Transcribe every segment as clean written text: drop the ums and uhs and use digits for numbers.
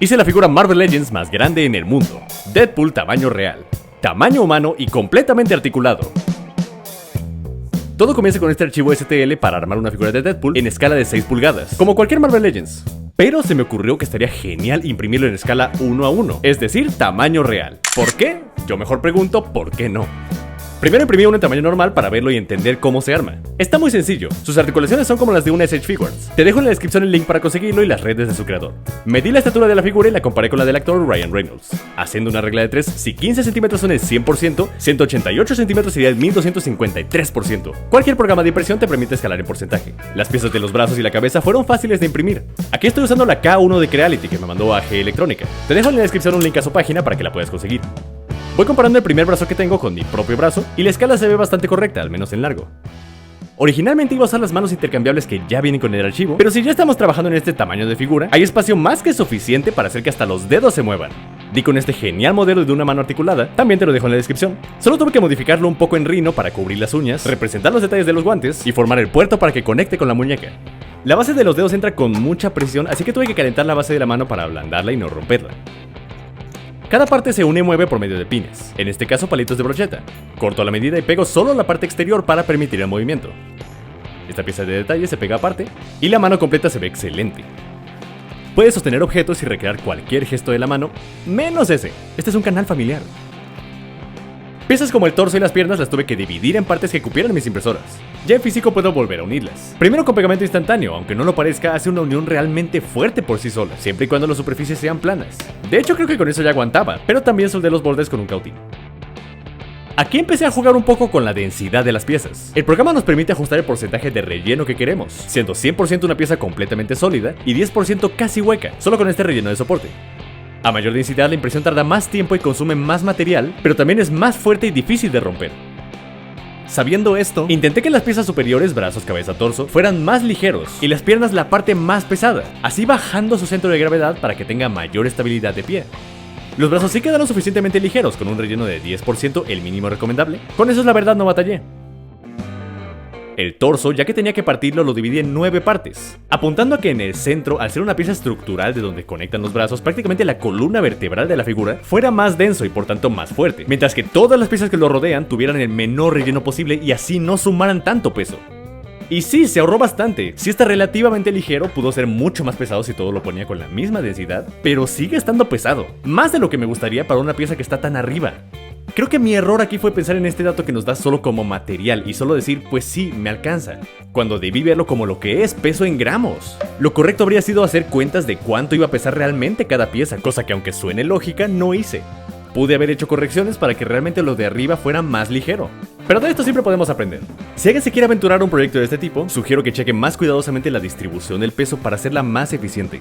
Hice la figura Marvel Legends más grande en el mundo. Deadpool tamaño real, tamaño humano y completamente articulado. Todo comienza con este archivo STL para armar una figura de Deadpool en escala de 6 pulgadas, como cualquier Marvel Legends. Pero se me ocurrió que estaría genial imprimirlo en escala 1:1, es decir, tamaño real. ¿Por qué? Yo mejor pregunto, ¿por qué no? Primero imprimí uno en tamaño normal para verlo y entender cómo se arma. Está muy sencillo, sus articulaciones son como las de una SH Figuarts. Te dejo en la descripción el link para conseguirlo y las redes de su creador. Medí la estatura de la figura y la comparé con la del actor Ryan Reynolds. Haciendo una regla de 3, si 15 centímetros son el 100%, 188 centímetros sería el 1253%. Cualquier programa de impresión te permite escalar en porcentaje. Las piezas de los brazos y la cabeza fueron fáciles de imprimir. Aquí estoy usando la K1 de Creality que me mandó AG Electrónica. Te dejo en la descripción un link a su página para que la puedas conseguir. Voy comparando el primer brazo que tengo con mi propio brazo y la escala se ve bastante correcta, al menos en largo. Originalmente iba a usar las manos intercambiables que ya vienen con el archivo, pero si ya estamos trabajando en este tamaño de figura, hay espacio más que suficiente para hacer que hasta los dedos se muevan. Di con este genial modelo de una mano articulada, también te lo dejo en la descripción. Solo tuve que modificarlo un poco en Rhino para cubrir las uñas, representar los detalles de los guantes y formar el puerto para que conecte con la muñeca. La base de los dedos entra con mucha presión, así que tuve que calentar la base de la mano para ablandarla y no romperla. Cada parte se une y mueve por medio de pines, en este caso palitos de brocheta. Corto a la medida y pego solo la parte exterior para permitir el movimiento. Esta pieza de detalle se pega aparte y la mano completa se ve excelente. Puedes sostener objetos y recrear cualquier gesto de la mano, menos ese. Este es un canal familiar. Piezas como el torso y las piernas las tuve que dividir en partes que cupieran mis impresoras. Ya en físico puedo volver a unirlas. Primero con pegamento instantáneo, aunque no lo parezca, hace una unión realmente fuerte por sí sola, siempre y cuando las superficies sean planas. De hecho creo que con eso ya aguantaba, pero también soldé los bordes con un cautín. Aquí empecé a jugar un poco con la densidad de las piezas. El programa nos permite ajustar el porcentaje de relleno que queremos, siendo 100% una pieza completamente sólida y 10% casi hueca, solo con este relleno de soporte. A mayor densidad la impresión tarda más tiempo y consume más material, pero también es más fuerte y difícil de romper. Sabiendo esto, intenté que las piezas superiores, brazos, cabeza, torso, fueran más ligeros y las piernas la parte más pesada, así bajando su centro de gravedad para que tenga mayor estabilidad de pie. Los brazos sí quedaron suficientemente ligeros, con un relleno de 10%, el mínimo recomendable. Con eso la verdad no batallé. El torso, ya que tenía que partirlo, lo dividí en 9 partes, apuntando a que en el centro, al ser una pieza estructural de donde conectan los brazos, prácticamente la columna vertebral de la figura, fuera más denso y por tanto más fuerte, mientras que todas las piezas que lo rodean tuvieran el menor relleno posible y así no sumaran tanto peso. Y sí, se ahorró bastante. Si está relativamente ligero, pudo ser mucho más pesado si todo lo ponía con la misma densidad, pero sigue estando pesado, más de lo que me gustaría para una pieza que está tan arriba. Creo que mi error aquí fue pensar en este dato que nos da solo como material y solo decir, pues sí, me alcanza, cuando debí verlo como lo que es, peso en gramos. Lo correcto habría sido hacer cuentas de cuánto iba a pesar realmente cada pieza, cosa que aunque suene lógica, no hice. Pude haber hecho correcciones para que realmente lo de arriba fuera más ligero. Pero de esto siempre podemos aprender. Si alguien se quiere aventurar a un proyecto de este tipo, sugiero que cheque más cuidadosamente la distribución del peso para hacerla más eficiente.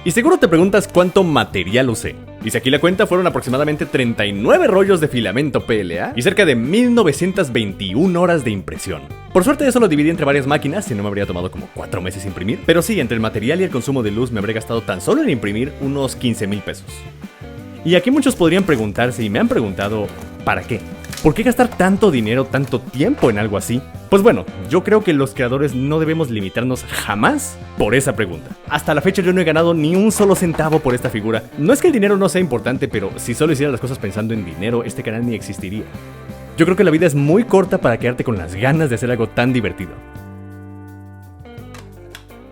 Y seguro te preguntas cuánto material usé. Y si aquí la cuenta, fueron aproximadamente 39 rollos de filamento PLA y cerca de 1921 horas de impresión. Por suerte eso lo dividí entre varias máquinas, si no me habría tomado como 4 meses imprimir. Pero sí, entre el material y el consumo de luz me habría gastado tan solo en imprimir unos 15,000 pesos. Y aquí muchos podrían preguntarse, y me han preguntado, ¿para qué? ¿Por qué gastar tanto dinero, tanto tiempo en algo así? Pues bueno, yo creo que los creadores no debemos limitarnos jamás por esa pregunta. Hasta la fecha yo no he ganado ni un solo centavo por esta figura. No es que el dinero no sea importante, pero si solo hiciera las cosas pensando en dinero, este canal ni existiría. Yo creo que la vida es muy corta para quedarte con las ganas de hacer algo tan divertido.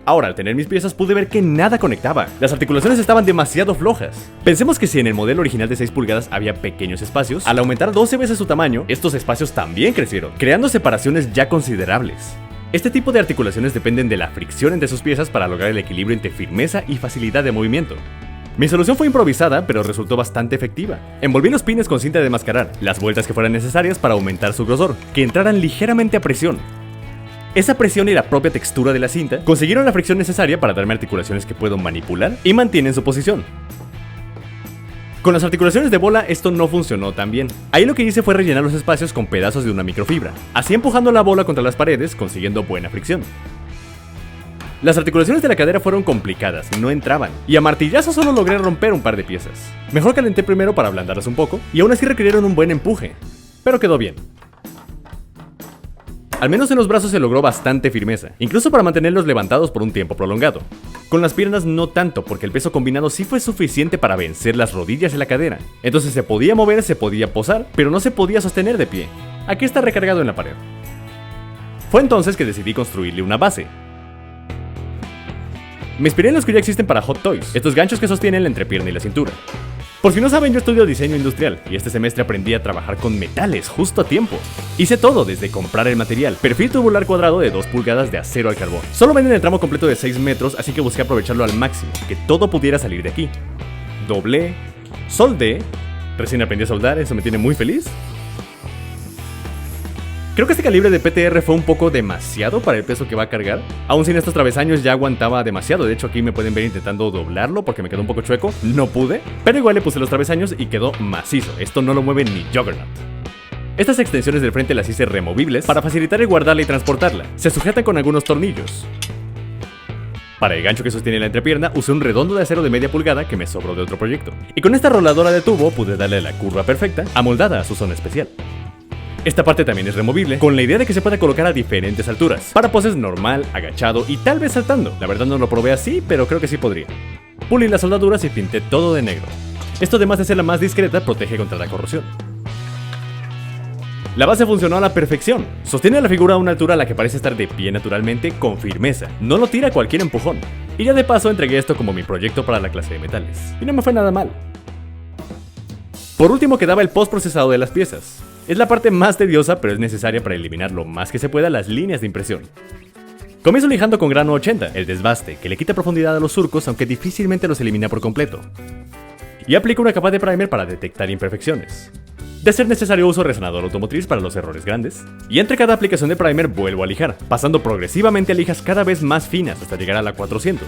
Ahora, al tener mis piezas pude ver que nada conectaba. Las articulaciones estaban demasiado flojas. Pensemos que si en el modelo original de 6 pulgadas había pequeños espacios, al aumentar 12 veces su tamaño, estos espacios también crecieron, creando separaciones ya considerables. Este tipo de articulaciones dependen de la fricción entre sus piezas para lograr el equilibrio entre firmeza y facilidad de movimiento. Mi solución fue improvisada, pero resultó bastante efectiva. Envolví los pines con cinta de mascarar, las vueltas que fueran necesarias para aumentar su grosor, que entraran ligeramente a presión. Esa presión y la propia textura de la cinta consiguieron la fricción necesaria para darme articulaciones que puedo manipular y mantienen su posición. Con las articulaciones de bola esto no funcionó tan bien. Ahí lo que hice fue rellenar los espacios con pedazos de una microfibra, así empujando la bola contra las paredes, consiguiendo buena fricción. Las articulaciones de la cadera fueron complicadas, no entraban, y a martillazo solo logré romper un par de piezas. Mejor calenté primero para ablandarlas un poco, y aún así requirieron un buen empuje, pero quedó bien. Al menos en los brazos se logró bastante firmeza, incluso para mantenerlos levantados por un tiempo prolongado. Con las piernas no tanto, porque el peso combinado sí fue suficiente para vencer las rodillas y la cadera. Entonces se podía mover, se podía posar, pero no se podía sostener de pie. Aquí está recargado en la pared. Fue entonces que decidí construirle una base. Me inspiré en los que ya existen para Hot Toys, estos ganchos que sostienen la entrepierna y la cintura. Por si no saben, yo estudio diseño industrial y este semestre aprendí a trabajar con metales justo a tiempo. Hice todo, desde comprar el material, perfil tubular cuadrado de 2 pulgadas de acero al carbón. Solo venden el tramo completo de 6 metros, así que busqué aprovecharlo al máximo, que todo pudiera salir de aquí. Doblé, soldé, recién aprendí a soldar, eso me tiene muy feliz. Creo que este calibre de PTR fue un poco demasiado para el peso que va a cargar. Aún sin estos travesaños ya aguantaba demasiado. De hecho aquí me pueden ver intentando doblarlo porque me quedó un poco chueco. No pude, pero igual le puse los travesaños y quedó macizo. Esto no lo mueve ni Juggernaut. Estas extensiones del frente las hice removibles para facilitar el guardarla y transportarla. Se sujetan con algunos tornillos. Para el gancho que sostiene la entrepierna usé un redondo de acero de media pulgada que me sobró de otro proyecto. Y con esta roladora de tubo pude darle la curva perfecta, amoldada a su zona especial. Esta parte también es removible, con la idea de que se pueda colocar a diferentes alturas, para poses normal, agachado y tal vez saltando. La verdad no lo probé así, pero creo que sí podría. Pulí las soldaduras y pinté todo de negro. Esto, además de ser la más discreta, protege contra la corrosión. La base funcionó a la perfección. Sostiene la figura a una altura a la que parece estar de pie naturalmente, con firmeza. No lo tira a cualquier empujón. Y ya de paso entregué esto como mi proyecto para la clase de metales. Y no me fue nada mal. Por último quedaba el postprocesado de las piezas. Es la parte más tediosa, pero es necesaria para eliminar lo más que se pueda las líneas de impresión. Comienzo lijando con grano 80, el desbaste, que le quita profundidad a los surcos, aunque difícilmente los elimina por completo. Y aplico una capa de primer para detectar imperfecciones. De ser necesario uso resonador automotriz para los errores grandes. Y entre cada aplicación de primer vuelvo a lijar, pasando progresivamente a lijas cada vez más finas hasta llegar a la 400.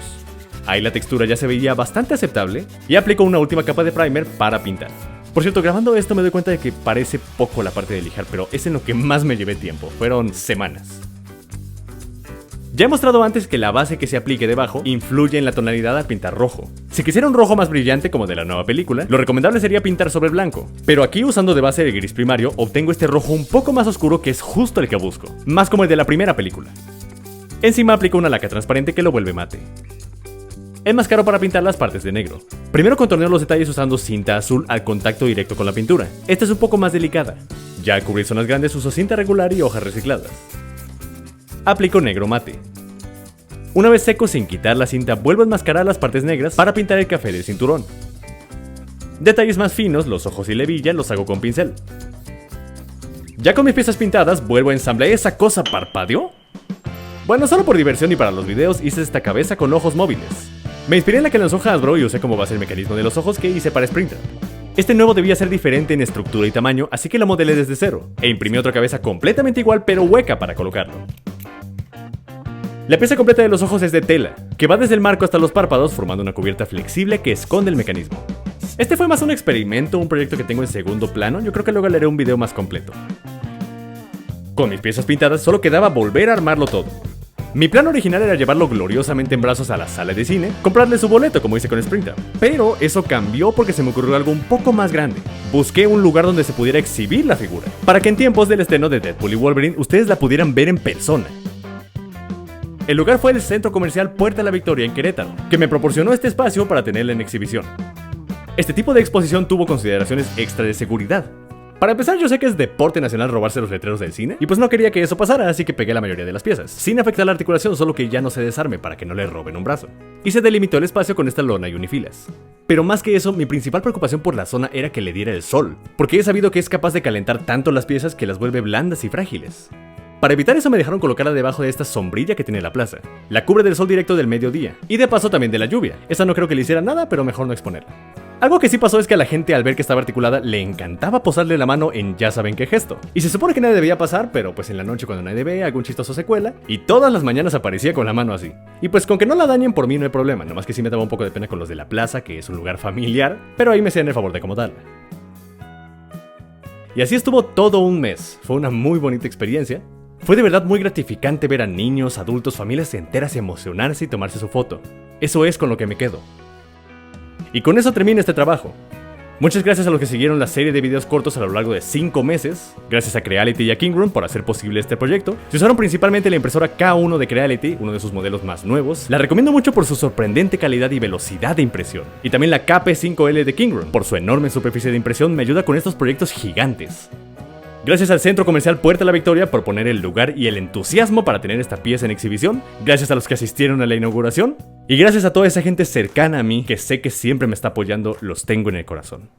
Ahí la textura ya se veía bastante aceptable, y aplico una última capa de primer para pintar. Por cierto, grabando esto me doy cuenta de que parece poco la parte de lijar, pero es en lo que más me llevé tiempo, fueron semanas. Ya he mostrado antes que la base que se aplique debajo influye en la tonalidad al pintar rojo. Si quisiera un rojo más brillante como de la nueva película, lo recomendable sería pintar sobre blanco. Pero aquí, usando de base el gris primario, obtengo este rojo un poco más oscuro que es justo el que busco, más como el de la primera película. Encima aplico una laca transparente que lo vuelve mate. Enmascaro para pintar las partes de negro. Primero contorneo los detalles usando cinta azul al contacto directo con la pintura. Esta es un poco más delicada. Ya al cubrir zonas grandes uso cinta regular y hojas recicladas. Aplico negro mate. Una vez seco sin quitar la cinta, vuelvo a enmascarar las partes negras para pintar el café del cinturón. Detalles más finos, los ojos y la hebilla, los hago con pincel. Ya con mis piezas pintadas, vuelvo a ensamblar. ¿Esa cosa parpadeó? Bueno, solo por diversión y para los videos hice esta cabeza con ojos móviles. Me inspiré en la que lanzó Hasbro y usé como base el mecanismo de los ojos que hice para Springtrap. Este nuevo debía ser diferente en estructura y tamaño, así que lo modelé desde cero, e imprimí otra cabeza completamente igual pero hueca para colocarlo. La pieza completa de los ojos es de tela, que va desde el marco hasta los párpados formando una cubierta flexible que esconde el mecanismo. Este fue más un experimento, un proyecto que tengo en segundo plano, yo creo que luego le haré un video más completo. Con mis piezas pintadas solo quedaba volver a armarlo todo. Mi plan original era llevarlo gloriosamente en brazos a la sala de cine, comprarle su boleto como hice con Springtrap. Pero eso cambió porque se me ocurrió algo un poco más grande. Busqué un lugar donde se pudiera exhibir la figura, para que en tiempos del estreno de Deadpool y Wolverine ustedes la pudieran ver en persona. El lugar fue el centro comercial Puerta La Victoria en Querétaro, que me proporcionó este espacio para tenerla en exhibición. Este tipo de exposición tuvo consideraciones extra de seguridad. Para empezar, yo sé que es deporte nacional robarse los letreros del cine, y pues no quería que eso pasara, así que pegué la mayoría de las piezas, sin afectar la articulación, solo que ya no se desarme para que no le roben un brazo. Y se delimitó el espacio con esta lona y unifilas. Pero más que eso, mi principal preocupación por la zona era que le diera el sol, porque he sabido que es capaz de calentar tanto las piezas que las vuelve blandas y frágiles. Para evitar eso me dejaron colocarla debajo de esta sombrilla que tiene la plaza. La cubre del sol directo del mediodía, y de paso también de la lluvia. Esta no creo que le hiciera nada, pero mejor no exponerla. Algo que sí pasó es que a la gente, al ver que estaba articulada, le encantaba posarle la mano en ya saben qué gesto. Y se supone que nadie debía pasar, pero pues en la noche cuando nadie ve, algún chistoso se cuela, y todas las mañanas aparecía con la mano así. Y pues con que no la dañen por mí no hay problema, nomás que sí me daba un poco de pena con los de la plaza, que es un lugar familiar, pero ahí me hacían el favor de acomodarla. Y así estuvo todo un mes. Fue una muy bonita experiencia. Fue de verdad muy gratificante ver a niños, adultos, familias enteras emocionarse y tomarse su foto. Eso es con lo que me quedo. Y con eso termina este trabajo. Muchas gracias a los que siguieron la serie de videos cortos a lo largo de 5 meses, gracias a Creality y a Kingroom por hacer posible este proyecto. Se usaron principalmente la impresora K1 de Creality, uno de sus modelos más nuevos. La recomiendo mucho por su sorprendente calidad y velocidad de impresión. Y también la KP5L de Kingroom, por su enorme superficie de impresión, me ayuda con estos proyectos gigantes. Gracias al Centro Comercial Puerta La Victoria por poner el lugar y el entusiasmo para tener esta pieza en exhibición. Gracias a los que asistieron a la inauguración. Y gracias a toda esa gente cercana a mí que sé que siempre me está apoyando, los tengo en el corazón.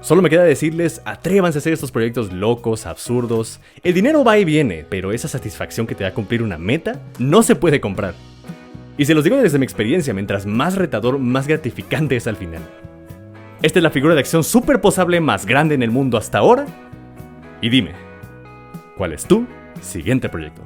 Solo me queda decirles, atrévanse a hacer estos proyectos locos, absurdos. El dinero va y viene, pero esa satisfacción que te da cumplir una meta no se puede comprar. Y se los digo desde mi experiencia, mientras más retador, más gratificante es al final. Esta es la figura de acción superposable más grande en el mundo hasta ahora. Y dime, ¿cuál es tu siguiente proyecto?